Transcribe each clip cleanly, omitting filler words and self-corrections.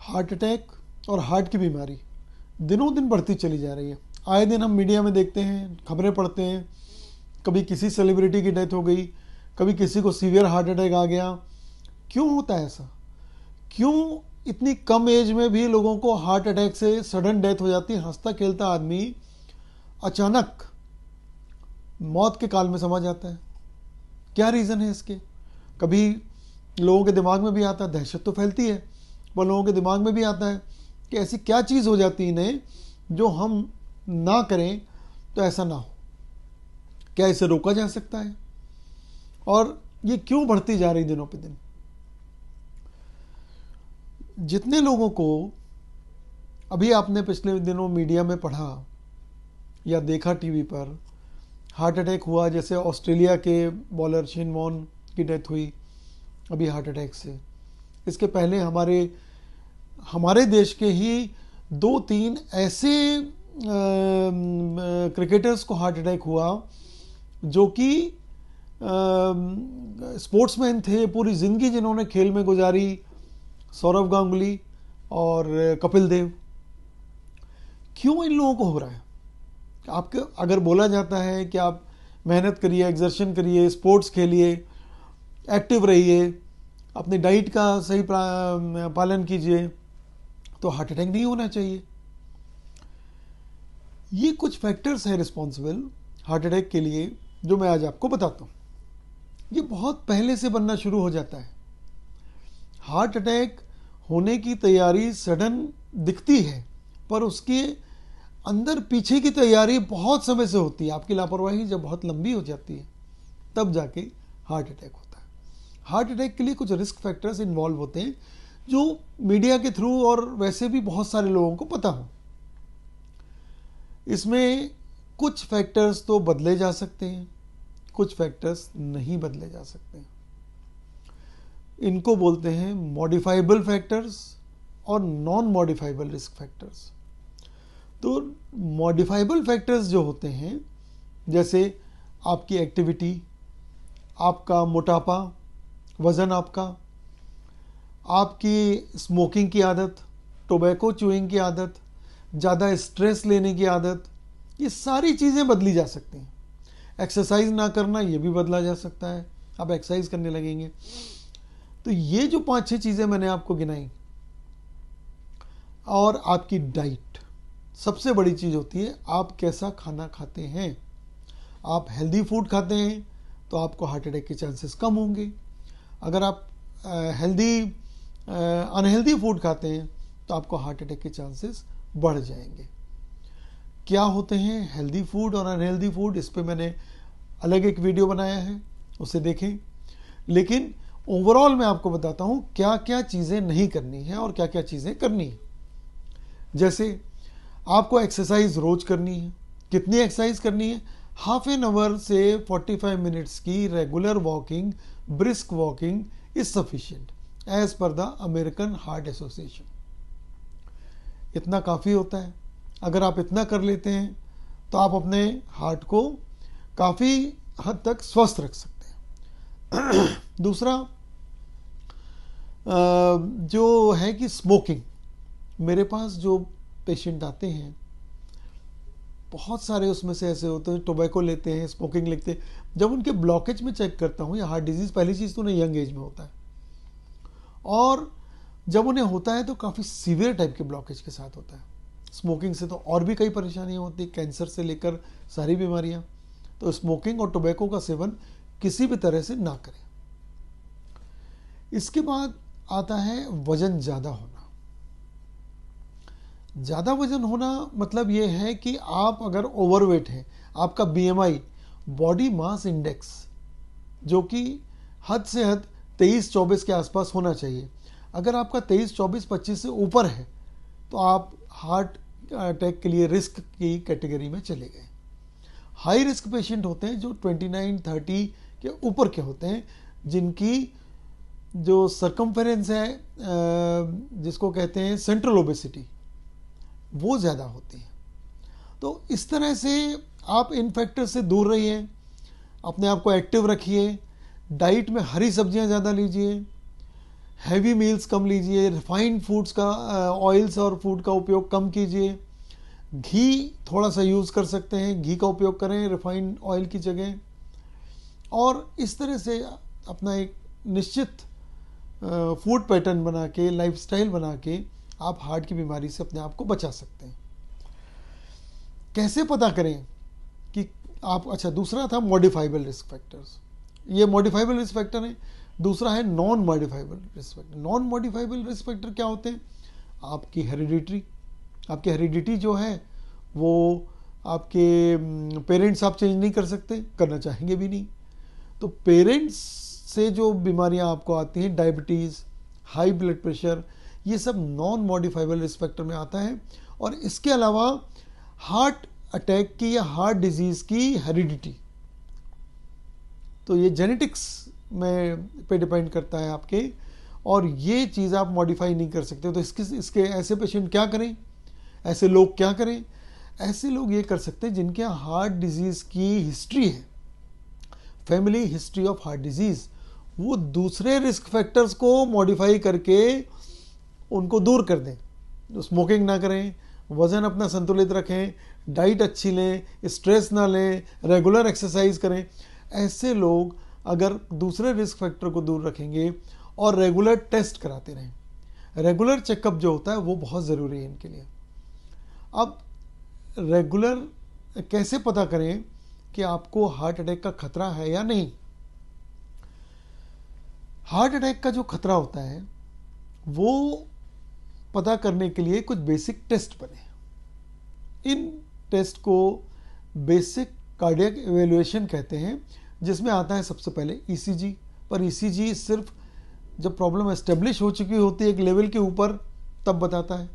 Heart attack और heart की बीमारी दिनों दिन बढ़ती चली जा रही है। आए दिन हम मीडिया में देखते हैं, खबरें पढ़ते हैं, कभी किसी सेलिब्रिटी की डेथ हो गई, कभी किसी को सीवियर हार्ट अटैक आ गया। क्यों होता है ऐसा? क्यों इतनी कम एज में भी लोगों को हार्ट अटैक से सडन डेथ हो जाती है? हंसता खेलता आदमी अचानक मौत के काल में समा जाता है। क्या रीज़न है इसके? कभी लोगों के दिमाग में भी आता है, दहशत तो फैलती है, पर लोगों के दिमाग में भी आता है कि ऐसी क्या चीज़ हो जाती है इन्हें जो हम ना करें तो ऐसा ना हो। क्या इसे रोका जा सकता है? और ये क्यों बढ़ती जा रही दिनों पे दिन? जितने लोगों को अभी आपने पिछले दिनों मीडिया में पढ़ा या देखा टीवी पर, हार्ट अटैक हुआ, जैसे ऑस्ट्रेलिया के बॉलर शेन वॉर्न की डेथ हुई अभी हार्ट अटैक से। इसके पहले हमारे देश के ही 2-3 ऐसे क्रिकेटर्स को हार्ट अटैक हुआ जो कि स्पोर्ट्समैन थे, पूरी ज़िंदगी जिन्होंने खेल में गुजारी, सौरव गांगुली और कपिल देव। क्यों इन लोगों को हो रहा है? आपके अगर बोला जाता है कि आप मेहनत करिए, एक्सर्शन करिए, स्पोर्ट्स खेलिए, एक्टिव रहिए, अपनी डाइट का सही पालन कीजिए, तो हार्ट अटैक नहीं होना चाहिए। ये कुछ फैक्टर्स हैं रिस्पॉन्सिबल हार्ट अटैक के लिए जो मैं आज आपको बताता हूँ। ये बहुत पहले से बनना शुरू हो जाता है। हार्ट अटैक होने की तैयारी सडन दिखती है, पर उसके अंदर पीछे की तैयारी बहुत समय से होती है। आपकी लापरवाही जब बहुत लंबी हो जाती है तब जाके हार्ट अटैक होता है। हार्ट अटैक के लिए कुछ रिस्क फैक्टर्स इन्वॉल्व होते हैं जो मीडिया के थ्रू और वैसे भी बहुत सारे लोगों को पता हो। इसमें कुछ फैक्टर्स तो बदले जा सकते हैं, कुछ फैक्टर्स नहीं बदले जा सकते। इनको बोलते हैं मॉडिफाइबल फैक्टर्स और नॉन मॉडिफाइबल रिस्क फैक्टर्स। तो मॉडिफाइबल फैक्टर्स जो होते हैं, जैसे आपकी एक्टिविटी, आपका मोटापा, वज़न आपकी स्मोकिंग की आदत, टोबैको च्यूइंग की आदत, ज़्यादा स्ट्रेस लेने की आदत, ये सारी चीज़ें बदली जा सकती हैं। एक्सरसाइज ना करना, ये भी बदला जा सकता है, आप एक्सरसाइज करने लगेंगे। तो ये जो 5-6 चीज़ें मैंने आपको गिनाई, और आपकी डाइट सबसे बड़ी चीज़ होती है। आप कैसा खाना खाते हैं? आप हेल्दी फूड खाते हैं तो आपको हार्ट अटैक के चांसेस कम होंगे। अगर आप अनहेल्दी फूड खाते हैं तो आपको हार्ट अटैक के चांसेस बढ़ जाएंगे। क्या होते हैं हेल्दी फूड और अनहेल्दी फूड, इस पे मैंने अलग एक वीडियो बनाया है, उसे देखें। लेकिन ओवरऑल मैं आपको बताता हूँ क्या क्या चीज़ें नहीं करनी है और क्या क्या चीज़ें करनी है। जैसे आपको एक्सरसाइज रोज करनी है। कितनी एक्सरसाइज करनी है? हाफ एन आवर से 45 मिनट्स की regular walking, brisk walking is sufficient as per the American heart association. इतना काफ़ी होता है। अगर आप इतना कर लेते हैं तो आप अपने हार्ट को काफ़ी हद तक स्वस्थ रख सकते हैं। दूसरा जो है कि स्मोकिंग। मेरे पास जो पेशेंट आते हैं, बहुत सारे उसमें से ऐसे होते हैं टोबैको लेते हैं, स्मोकिंग लेते हैं। जब उनके ब्लॉकेज में चेक करता हूँ या हार्ट डिजीज़, पहली चीज़ तो उन्हें यंग एज में होता है, और जब उन्हें होता है तो काफ़ी सीवियर टाइप के ब्लॉकेज के साथ होता है। स्मोकिंग से तो और भी कई परेशानियाँ होती, कैंसर से लेकर सारी बीमारियाँ। तो स्मोकिंग और टोबैको का सेवन किसी भी तरह से ना करें। इसके बाद आता है वजन ज़्यादा होना। ज़्यादा वजन होना मतलब ये है कि आप अगर ओवरवेट हैं, आपका BMI, बॉडी मास इंडेक्स, जो कि हद से हद 23-24 के आसपास होना चाहिए। अगर आपका 23, 24, 25 से ऊपर है तो आप हार्ट अटैक के लिए रिस्क की कैटेगरी में चले गए। हाई रिस्क पेशेंट होते हैं जो 29-30 के ऊपर के होते हैं, जिनकी जो सरकमफेरेंस है, जिसको कहते हैं सेंट्रल ओबेसिटी, वो ज़्यादा होती है। तो इस तरह से आप इन फैक्टर से दूर रहिए, अपने आप को एक्टिव रखिए, डाइट में हरी सब्जियां ज़्यादा लीजिए, हैवी मील्स कम लीजिए, रिफाइंड फूड्स का ऑयल्स और फूड का उपयोग कम कीजिए, घी थोड़ा सा यूज़ कर सकते हैं, घी का उपयोग करें रिफाइंड ऑयल की जगह। और इस तरह से अपना एक निश्चित फूड पैटर्न बना के, लाइफस्टाइल बना के आप हार्ट की बीमारी से अपने आप को बचा सकते हैं। कैसे पता करें कि आप, अच्छा दूसरा था मॉडिफाइबल रिस्क फैक्टर्स, ये मॉडिफाइबल रिस्क फैक्टर है। दूसरा है non modifiable risk factor. Non modifiable risk factor क्या होते हैं? आपकी हेरिडिटी जो है वो आपके पेरेंट्स आप चेंज नहीं कर सकते, करना चाहेंगे भी नहीं। तो पेरेंट्स से जो बीमारियां आपको आती हैं, डायबिटीज़, हाई ब्लड प्रेशर, ये सब नॉन मॉडिफाइबल रिस्क फैक्टर में आता है। और इसके अलावा हार्ट अटैक की या हार्ट डिजीज़ की हेरिडिटी, तो ये जेनेटिक्स में पे डिपेंड करता है आपके, और ये चीज़ आप मॉडिफाई नहीं कर सकते। तो इसके ऐसे पेशेंट क्या करें, ऐसे लोग क्या करें? ऐसे लोग ये कर सकते हैं जिनके यहाँ हार्ट डिजीज़ की हिस्ट्री है, family history of heart disease, वो दूसरे रिस्क फैक्टर्स को मॉडिफाई करके उनको दूर कर दें। तो स्मोकिंग ना करें, वज़न अपना संतुलित रखें, डाइट अच्छी लें, स्ट्रेस ना लें, रेगुलर एक्सरसाइज करें। ऐसे लोग अगर दूसरे रिस्क फैक्टर को दूर रखेंगे और रेगुलर टेस्ट कराते रहें, रेगुलर चेकअप जो होता है वो बहुत ज़रूरी है इनके लिए। अब रेगुलर कैसे पता करें कि आपको हार्ट अटैक का खतरा है या नहीं? हार्ट अटैक का जो खतरा होता है वो पता करने के लिए कुछ बेसिक टेस्ट बने। इन टेस्ट को बेसिक कार्डियक इवैल्यूएशन कहते हैं, जिसमें आता है सबसे पहले ईसीजी। पर ईसीजी सिर्फ जब प्रॉब्लम एस्टेब्लिश हो चुकी होती है एक लेवल के ऊपर, तब बताता है।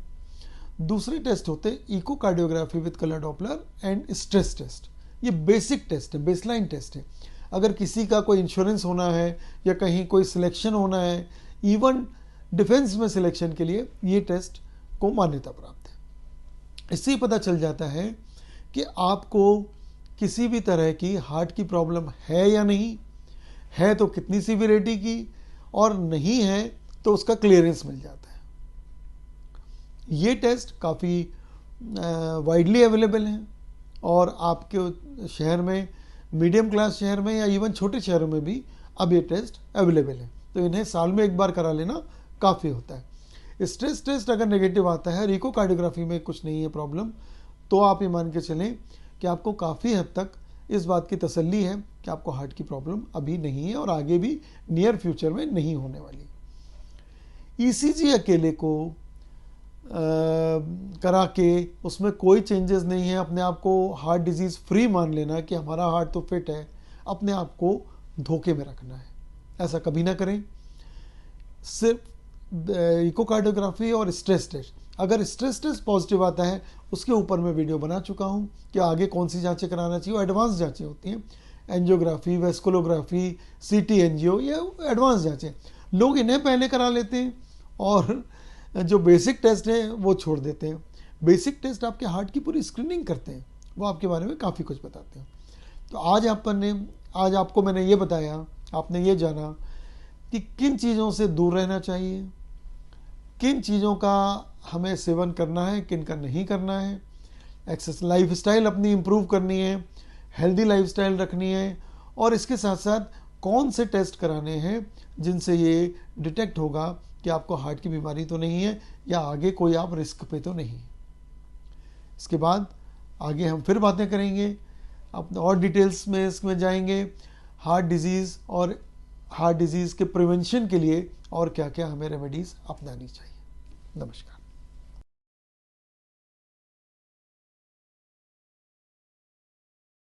दूसरे टेस्ट होते हैं echocardiography with colour Doppler and stress test. ये बेसिक टेस्ट है, बेसलाइन टेस्ट है। अगर किसी का कोई इंश्योरेंस होना है या कहीं कोई सिलेक्शन होना है, इवन डिफेंस में सिलेक्शन के लिए, ये टेस्ट को मान्यता प्राप्त है। इससे ही पता चल जाता है कि आपको किसी भी तरह की हार्ट की प्रॉब्लम है या नहीं है, तो कितनी सीवियरिटी की, और नहीं है तो उसका क्लियरेंस मिल जाता है। ये टेस्ट काफ़ी वाइडली अवेलेबल हैं, और आपके शहर में, मीडियम क्लास शहर में या इवन छोटे शहरों में भी अब ये टेस्ट अवेलेबल है। तो इन्हें साल में एक बार करा लेना काफ़ी होता है। स्ट्रेस टेस्ट अगर नेगेटिव आता है, इकोकार्डियोग्राफी में कुछ नहीं है प्रॉब्लम, तो आप ये मान के चलें कि आपको काफ़ी हद तक इस बात की तसल्ली है कि आपको हार्ट की प्रॉब्लम अभी नहीं है और आगे भी नियर फ्यूचर में नहीं होने वाली। ईसीजी अकेले को करा के उसमें कोई चेंजेस नहीं है, अपने आप को हार्ट डिजीज़ फ्री मान लेना कि हमारा हार्ट तो फिट है, अपने आप को धोखे में रखना है, ऐसा कभी ना करें। सिर्फ इकोकार्डियोग्राफी और स्ट्रेस टेस्ट, अगर स्ट्रेस टेस्ट पॉजिटिव आता है उसके ऊपर मैं वीडियो बना चुका हूँ कि आगे कौन सी जांचें कराना चाहिए। एडवांस जांचें होती हैं, एंजियोग्राफी, वेस्कुलोग्राफी, सीटी एंजियो, ये एडवांस जांचें। लोग इन्हें पहले करा लेते हैं और जो बेसिक टेस्ट है वो छोड़ देते हैं। बेसिक टेस्ट आपके हार्ट की पूरी स्क्रीनिंग करते हैं, वो आपके बारे में काफ़ी कुछ बताते हैं। तो आज आपको मैंने ये बताया, आपने ये जाना कि किन चीज़ों से दूर रहना चाहिए, किन चीज़ों का हमें सेवन करना है, किन का नहीं करना है, लाइफस्टाइल अपनी इम्प्रूव करनी है, हेल्दी लाइफस्टाइल रखनी है, और इसके साथ साथ कौन से टेस्ट कराने हैं जिनसे ये डिटेक्ट होगा कि आपको हार्ट की बीमारी तो नहीं है या आगे कोई आप रिस्क पे तो नहीं। इसके बाद आगे हम फिर बातें करेंगे, अपने और डिटेल्स में इसमें जाएंगे, हार्ट डिजीज़ और हार्ट डिजीज़ के प्रिवेंशन के लिए और क्या क्या हमें रेमेडीज़ अपनानी चाहिए। नमस्कार।